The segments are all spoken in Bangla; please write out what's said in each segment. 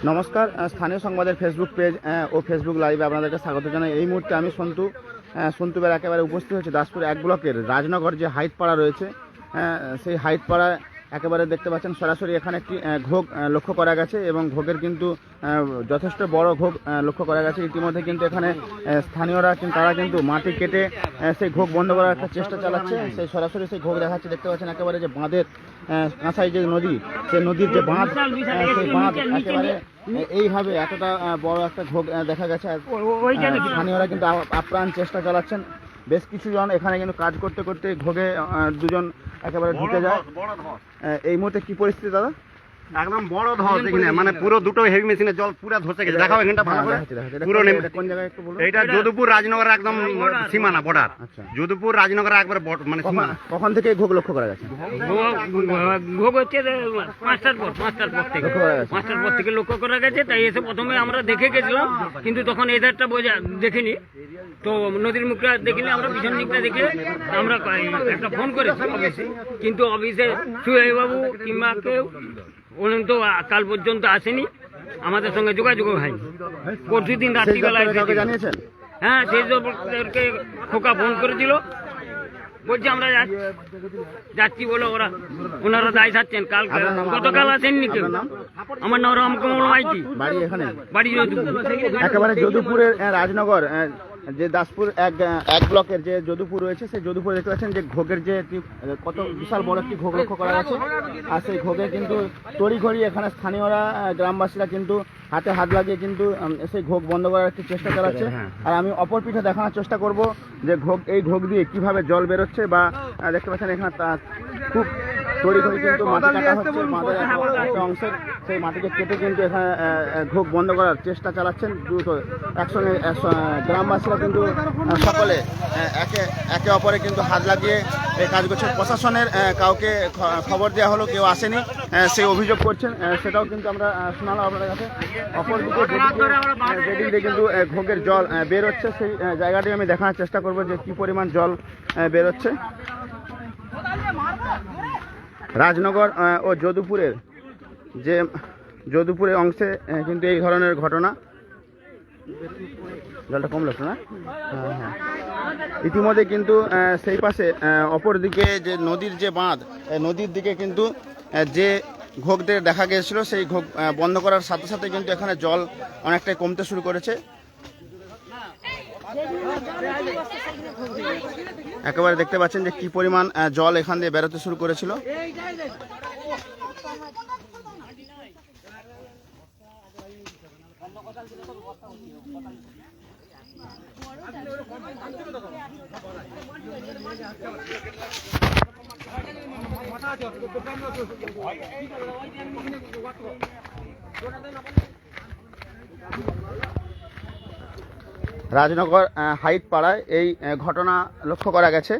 নমস্কার, স্থানীয় সংবাদের ফেসবুক পেজ ও ফেসবুক লাইভে আপনাদেরকে স্বাগত জানাই। এই মুহূর্তে আমি সন্তুবের একেবারে উপস্থিত হয়েছে দাসপুর 1 ব্লকের রাজনগর যে হাইটপাড়া রয়েছে, সেই হাইটপাড়ায় একেবারে দেখতে পাচ্ছেন সরাসরি এখানে একটি ঘোগ লক্ষ্য করা গেছে এবং ঘোগের কিন্তু যথেষ্ট বড় ঘোগ লক্ষ্য করা গেছে। ইতিমধ্যে কিন্তু এখানে স্থানীয়রা তারা কিন্তু মাটি কেটে সেই ঘোগ বন্ধ করার একটা চেষ্টা চালাচ্ছে। সেই সরাসরি সেই ঘোগ দেখাচ্ছে, দেখতে পাচ্ছেন একেবারে যে বাঁধের কাঁসাই যে নদী, সেই নদীর যে বাঁধ, সেই বাঁধ একেবারে এইভাবে এতটা বড় একটা ঘোগ দেখা গেছে। স্থানীয়রা কিন্তু আপ্রাণ চেষ্টা চালাচ্ছেন। বেশ কিছু জন এখানে কিন্তু কাজ করতে করতে ঘোগে দুজন একেবারে ঢুকে যায়। এই মুহূর্তে কি পরিস্থিতি দাদা? একদম বড় ধস এখানে, মানে পুরো দুটো হেভি মেশিনে জল পুরো ধসে গেছে। দেখাও এখানটা ভালো করে পুরো কোন জায়গায় একটু বলুন। এটা যদুপুর রাজনগর একদম সীমানা বর্ডার। আচ্ছা, যদুপুর রাজনগর একবার মানে সীমানা। কখন থেকে ঘোগ লক্ষ্য করা গেছে? ঘোগ হচ্ছে 5টার পর থেকে লক্ষ্য করা গেছে। তাই এসে প্রথমে আমরা দেখে গেছিলাম, কিন্তু তখন এই ধারটা দেখিনি, তো নদীর মুখটা দেখিনি। আমরা পিছন দিকটা দেখে আমরা একটা ফোন করেছি অফিসে, কিন্তু অফিসে সুহাইবাবু কিংবা কেউ তো কাল পর্যন্ত আসেনি, আমাদের সঙ্গে যোগাযোগ হয়নি। পরশু দিন রাত্রিবেলায় জানিয়েছেন? হ্যাঁ, সেই সবকে খোকা ফোন করেছিল, বলছি আমরা যাচ্ছি বলে ওনারা দায় থাকছেন। গতকাল আসেননি কেউ। আমার নাম রামকমল মাইতি, বাড়ি এখানে, বাড়ি যদুপুর। একেবারে যদুপুরের রাজনগর যে দাসপুর এক ব্লকের যে যদুপুর রয়েছে, সেই যদুপুরে দেখতে পাচ্ছেন যে ঘোগের যে কত বিশাল বড় একটি ঘোগ লক্ষ্য করা গেছে। আর সেই ঘোগে কিন্তু তড়িঘড়ি এখানে স্থানীয়রা গ্রামবাসীরা কিন্তু হাতে হাত লাগিয়ে কিন্তু সেই ঘোগ বন্ধ করার একটি চেষ্টা চালাচ্ছে। আর আমি অপর পিঠে দেখানোর চেষ্টা করব যে এই ঘোগ দিয়ে কিভাবে জল বেরোচ্ছে, বা দেখতে পাচ্ছেন এখানে খুব তড়িঘড়ি কিন্তু মাটি কাটা হচ্ছে। মাটির একটা অংশের সেই মাটিকে কেটে কিন্তু এখানে ঘোগ বন্ধ করার চেষ্টা চালাচ্ছেন দ্রুত। একসঙ্গে গ্রামবাসীরা কিন্তু সকলে একে অপরে কিন্তু হাত লাগিয়ে এই কাজ করছে। প্রশাসনের কাউকে খবর দেওয়া হলো, কেউ আসেনি, সেই অভিযোগ করছেন। সেটাও কিন্তু আমরা শোনালাম আপনাদের কাছে। অপরদিকে যেদিকে কিন্তু ঘোগের জল বেরোচ্ছে, সেই জায়গাটি আমি দেখানোর চেষ্টা করব যে কি পরিমাণ জল বেরোচ্ছে। রাজনগর ও যদুপুরের যে যদুপুরের অংশে কিন্তু এই ধরনের ঘটনা। জলটা কমলো না? হ্যাঁ, ইতিমধ্যে কিন্তু সেই পাশে অপরদিকে যে নদীর যে বাঁধ, নদীর দিকে কিন্তু যে ঘোগদের দেখা গিয়েছিল, সেই ঘোগ বন্ধ করার সাথে সাথে কিন্তু এখানে জল অনেকটাই কমতে শুরু করেছে। একেবারে দেখতে পাচ্ছেন যে কি পরিমাণ জল এখান দিয়ে বেরোতে শুরু করেছিল। রাজনগর হাইট পাড়ায় এই ঘটনা লক্ষ্য করা গেছে।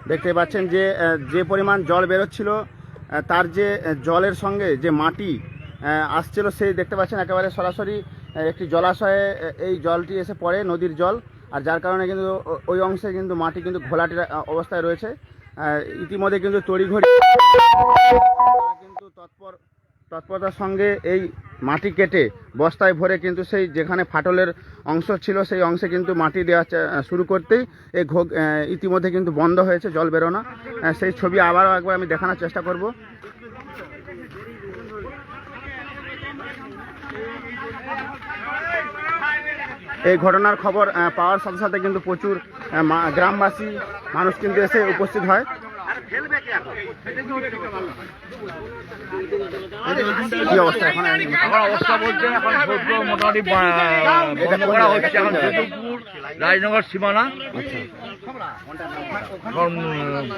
দেখতে পাচ্ছেন যে পরিমাণ জল বেরোচ্ছিল, তার যে জলের সঙ্গে যে মাটি আসছিল, সেই দেখতে পাচ্ছেন একেবারে সরাসরি একটি জলাশয়ে এই জলটি এসে পড়ে, নদীর জল। আর যার কারণে কিন্তু ওই অংশে কিন্তু মাটি কিন্তু ঘোলাটির অবস্থায় রয়েছে। ইতিমধ্যে কিন্তু তড়িঘড়ি কিন্তু তৎপরতার সঙ্গে এই মাটি কেটে বস্তায় ভরে কিন্তু সেই যেখানে ফাটলের অংশ ছিল, সেই অংশে কিন্তু মাটি দেওয়া শুরু করতেই এই ঘোগ ইতিমধ্যে কিন্তু বন্ধ হয়েছে, জল বেরোনো। সেই ছবি আবারও একবার আমি দেখানোর চেষ্টা করব। এই ঘটনার খবর পাওয়ার সাথে সাথে কিন্তু প্রচুর গ্রামবাসী মানুষ কিন্তু এসে উপস্থিত হয়। কি অবস্থা এখন? অবস্থা বলতে এখন মোটামুটি বন্ধ করা হচ্ছে। এখন যদুপুর রাজনগর সীমানা, এখন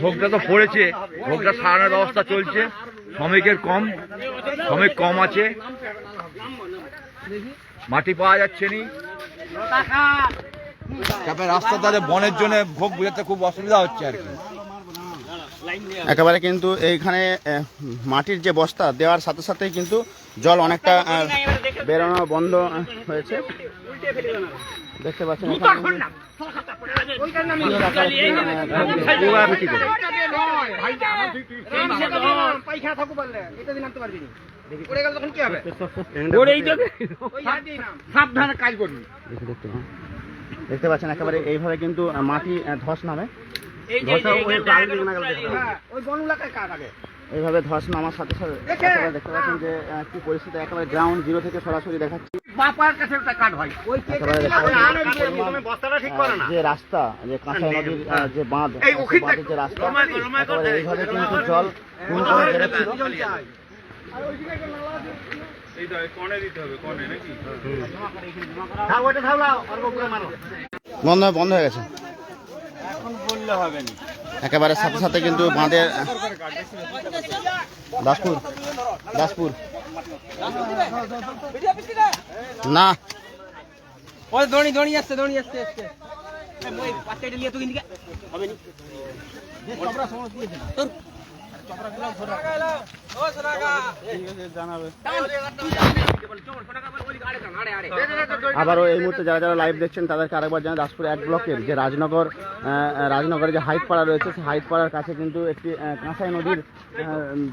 ভোগটা তো পড়েছে, ভোগটা সারানোর ব্যবস্থা চলছে। শ্রমিক কম আছে, মাটি পাওয়া যাচ্ছে নি। তারপরে রাস্তার ধারে বনের জন্য ভোগ বুঝাতে খুব অসুবিধা হচ্ছে আর কি। একেবারে কিন্তু এইখানে মাটির যে বস্তা দেওয়ার সাথে সাথেই কিন্তু জল অনেকটা বেরোনো বন্ধ হয়েছে। দেখতে পাচ্ছেন পায়খানা থাকো পারলে এটা দিন আনতে পারবি পড়ে গেল তখন কি হবে ওরেই তো সাবধানে কাজ করবি। দেখতে পাচ্ছেন একেবারে এইভাবে কিন্তু মাটি ধস নামে। এই যে ওই বন এলাকায় কাজ আগে এইভাবে ধস নামার সাথে সাথে একেবারে দেখতে পাচ্ছেন যে কি পরিস্থিতি, একেবারে গ্রাউন্ড জিরো থেকে সরাসরি দেখাচ্ছি। বাপার কাছে একটা কাঠ ভাই ওই একেবারে দেখতে পাচ্ছেন বস্তাটা ঠিক করে না যে রাস্তা, যে কাঁসাই নদীর যে বাঁধ, এই সেই ওখানে বাঁধের যে রাস্তা, একেবারে এইভাবে কিন্তু জল ফুল করে বেরোচ্ছিল। থাক ওইটা থাকলাও আর উপরে মারো বন্ধ হয়ে গেছে এখন বললে হবে না। একেবারে সাথে সাথে কিন্তু বাঁধের দাসপুর না ওই দড়ি আসছে ওই পাঁচটা নিয়ে তুই দিকে হবে নি চপড়া সমস্ত দিয়েছে তোর চপড়া গুলো জানাবে। আবারও এই মুহূর্তে যারা যারা লাইভ দেখছেন তাদেরকে আরেকবার জানাই, দাসপুর 1 ব্লকের যে রাজনগরে যে হাইটপাড়া রয়েছে, সেই হাইটপাড়ার কাছে কিন্তু একটি কাঁসাই নদীর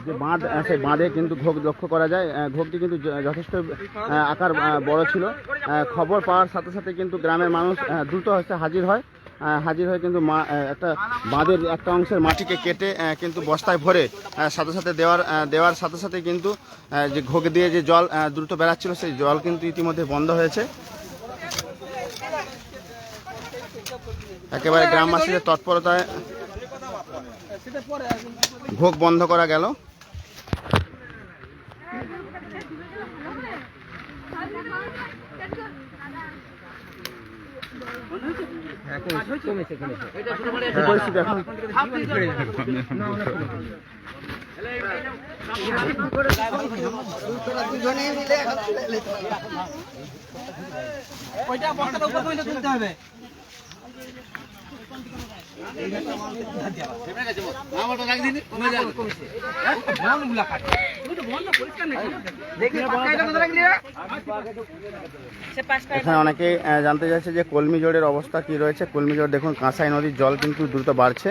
যে বাঁধ, সেই বাঁধে কিন্তু ঘোগ লক্ষ্য করা যায়। ঘোগটি কিন্তু যথেষ্ট আকার বড় ছিল। খবর পাওয়ার সাথে সাথে কিন্তু গ্রামের মানুষ দ্রুত হচ্ছে হাজির হয়ে কিন্তু একটা বাঁধের একটা অংশের মাটিকে কেটে কিন্তু বস্তায় ভরে সাথে সাথে দেওয়ার সাথে সাথে কিন্তু যে ঘোগ দিয়ে যে জল দ্রুত বেড়াচ্ছিল, সেই জল কিন্তু ইতিমধ্যে বন্ধ হয়েছে। একেবারে গ্রামবাসীদের তৎপরতায় ঘোগ বন্ধ করা গেল। পরিস্থিতি এখন ওইটা বস্তাটা উপর পর্যন্ত তুলতে হবে এখানে অনেকে জানতে চাইছে যে কলমি জোড়ের অবস্থা কি রয়েছে। কলমি জোড় দেখুন, কাঁসাই নদীর জল কিন্তু দ্রুত বাড়ছে।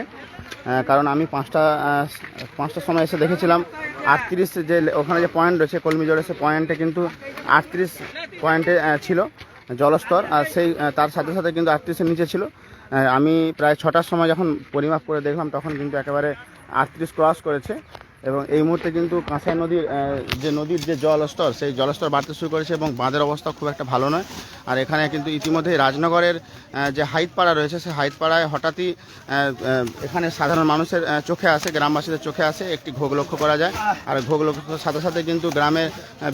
কারণ আমি পাঁচটার সময় এসে দেখেছিলাম 38 যে ওখানে যে পয়েন্ট রয়েছে কলমি জোড়ের, সে পয়েন্টে কিন্তু 38 পয়েন্টে ছিল জলস্তর, আর সেই তার সাথে সাথে কিন্তু 38-এর নিচে ছিল। আমি প্রায় 6টার সময় যখন পরিমাপ করে দেখলাম তখন কিন্তু একেবারে 38 ক্রস করেছে। এবং এই মুহূর্তে কিন্তু কাঁসাই নদীর যে জলস্তর, সেই জলস্তর বাড়তে শুরু করেছে এবং বাঁধের অবস্থা খুব একটা ভালো নয়। আর এখানে কিন্তু ইতিমধ্যে রাজনগরের যে হাইটপাড়া রয়েছে, সেই হাইটপাড়ায় হঠাৎই এখানে সাধারণ মানুষের চোখে আসে, গ্রামবাসীদের চোখে আসে একটি ঘোগ লক্ষ্য করা যায়। আর ঘোগ লক্ষ্যের সাথে সাথে কিন্তু গ্রামের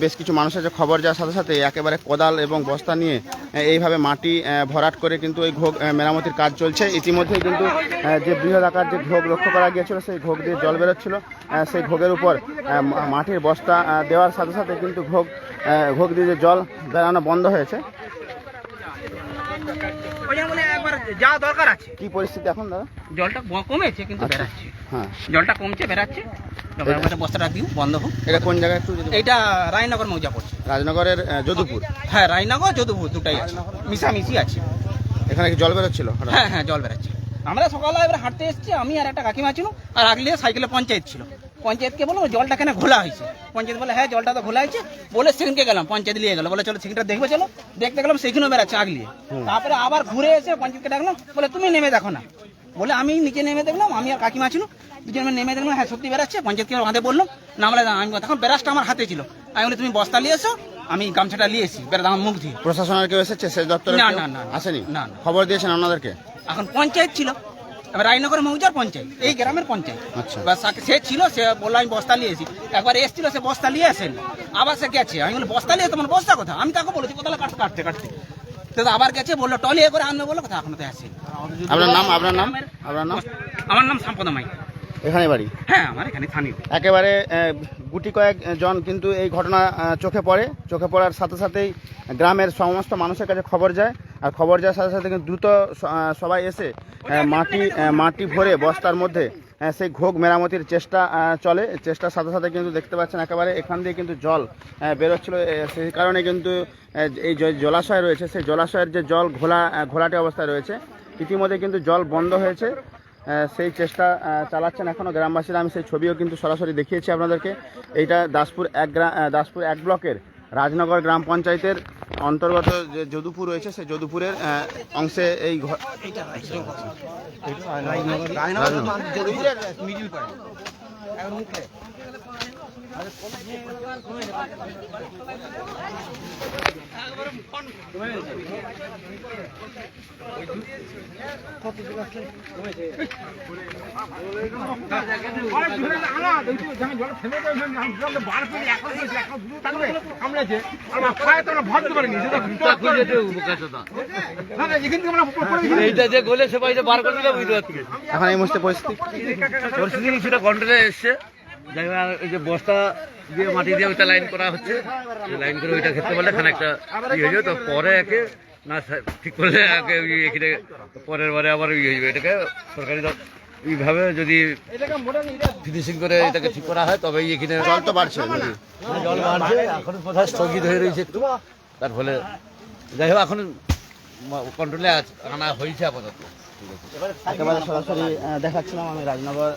বেশ কিছু মানুষের যে খবর যাওয়ার সাথে সাথে একেবারে কোদাল এবং বস্তা নিয়ে এইভাবে মাটি ভরাট করে কিন্তু ওই ঘোগ মেরামতির কাজ চলছে। ইতিমধ্যে কিন্তু যে বৃহৎ আকার যে ঘোগ লক্ষ্য করা গিয়েছিল, সেই ঘোগ দিয়ে জল বেরোচ্ছিল। সেই ঘোগের উপর মাটির বস্তা দেওয়ার সাথে সাথে কিন্তু ঘোগ দিয়ে যে জল বেরানো বন্ধ হয়েছে। যা দরকার আছে কি পরিস্থিতি এখন দাদা? জলটা কমেছে কিন্তু বেরাচ্ছে, হ্যাঁ, জলটা কমছে বেরাচ্ছে। বস্তাটা দিও বন্ধ হোক। এটা কোন জায়গায় একটু যদি? এইটা রায়নগর মৌজা পড়ছে। রাজনগরের যদুপুর? হ্যাঁ, রায়নগর যদুপুর দুটাই আছে, মিশামিশি আছে। এখানে কি জল বেরোচ্ছিল? হ্যাঁ জল বেরাচ্ছে। আমরা সকালে এবার হাঁটতে এসেছি, আমি আর একটা কাকিমা ছিল, আর আগলে সাইকেলে পঞ্চায়েত ছিল। পঞ্চায়েতকে বলো জলটা কেন ঘোলা হয়েছে, পঞ্চায়েত বলে হ্যাঁ জলটা তো ঘোলা হয়েছে। বলে সেখানকে গেলাম, পঞ্চায়েত নিয়ে গেলো, বলে চলো সেখানটা দেখবে, চলো দেখতে গেলাম, সেখানেও বেড়াচ্ছে আগলিয়ে। তারপরে আবার ঘুরে এসে পঞ্চায়েতকে ডাকলাম, বলে তুমি নেমে দেখো না। বলে আমি নিচে নেমে দেখলাম, আমি আর কাকিমা ছিল, দুজন নেমে দেখলাম হ্যাঁ সত্যি বেড়াচ্ছে। পঞ্চায়েতকে বাঁধে বললাম, না বলে আমি তখন বেরাসটা আমার হাতে ছিল। আমি বলে তুমি বস্তা নিয়ে এসো, আমি গামছাটা নিয়ে এসি, বেড়া আমার মুখ দিয়ে। প্রশাসনের কেউ এসেছে? সেচ দপ্তরে না, কেউ না, না, আসেনি? না। খবর দিয়েছেন আপনাদেরকে? এখন পঞ্চায়েত ছিল, রায়নগর মৌজার পঞ্চায়েত, এই গ্রামের পঞ্চায়েত। আচ্ছা। সে ছিল, সে বললো আমি বস্তা নিয়ে এসি। একবার এসেছিল, সে বস্তা নিয়ে আসেন, আবার সে গেছে। আমি বলি বস্তা নিয়ে তোমার বস্তা কোথা? আমি তাকে বলেছি কোথাও কাটতে তো আবার গেছে, বললো টলিয়ে করে আনবে, বললো কথা এখনো তো আসেনি। আপনার নাম? আমার নাম সম্পদমাই। এখানে বাড়ি? হ্যাঁ, আমার এখানে স্থানীয়। একেবারে গুটি কয়েক জন কিন্তু এই ঘটনা চোখে পড়ার সাথে সাথেই গ্রামের সমস্ত মানুষের কাছে খবর যায়। আর খবর যাওয়ার সাথে সাথে কিন্তু দ্রুত সবাই এসে মাটি ভরে বস্তার মধ্যে সেই ঘোগ মেরামতির চেষ্টার সাথে সাথে কিন্তু দেখতে পাচ্ছেন একেবারে এখান দিয়ে কিন্তু জল বেরোচ্ছিল। সেই কারণে কিন্তু এই জলাশয় রয়েছে, সেই জলাশয়ের যে জল ঘোলাটে অবস্থায় রয়েছে। ইতিমধ্যে কিন্তু জল বন্ধ হয়েছে সেই চেষ্টা চালাচ্ছেন এখনও গ্রামবাসীরা। আমি সেই ছবিও কিন্তু সরাসরি দেখিয়েছি আপনাদেরকে। এইটা দাসপুর এক ব্লকের রাজনগর গ্রাম পঞ্চায়েতের অন্তর্গত যে যদুপুর রয়েছে, সেই যদুপুরের অংশে এই এইটা যে গোলে সে বাইরে বার করে দিলে বুঝতে পারছি এখন এই মুহূর্তে পরিস্থিতি পরিস্থিতি কিছুটা কন্ট্রোলে এসছে। যাই হোক, আর এই যে বস্তা দিয়ে মাটি দিয়ে ওইটা লাইন করা হচ্ছে, লাইন করে ওইটা খেতে পারলে খানিকটা ইয়ে হয়ে যাবে। তো পরে একে না ঠিক করলে একে এখানে পরের বারে আবার ইয়ে হয়ে যাবে। এটাকে সরকারি এইভাবে যদি ফিনিশিং করে এটাকে ঠিক করা হয় তবে এখানে জল তো বাড়ছে জল বাড়ছে। এখন কোথায় স্থগিত হয়ে রয়েছে একটু, তার ফলে যাই হোক এখন কন্ট্রোলে আনা হয়েছে আপাতত। একেবারে সরাসরি দেখাচ্ছিলাম আমি রাজনগর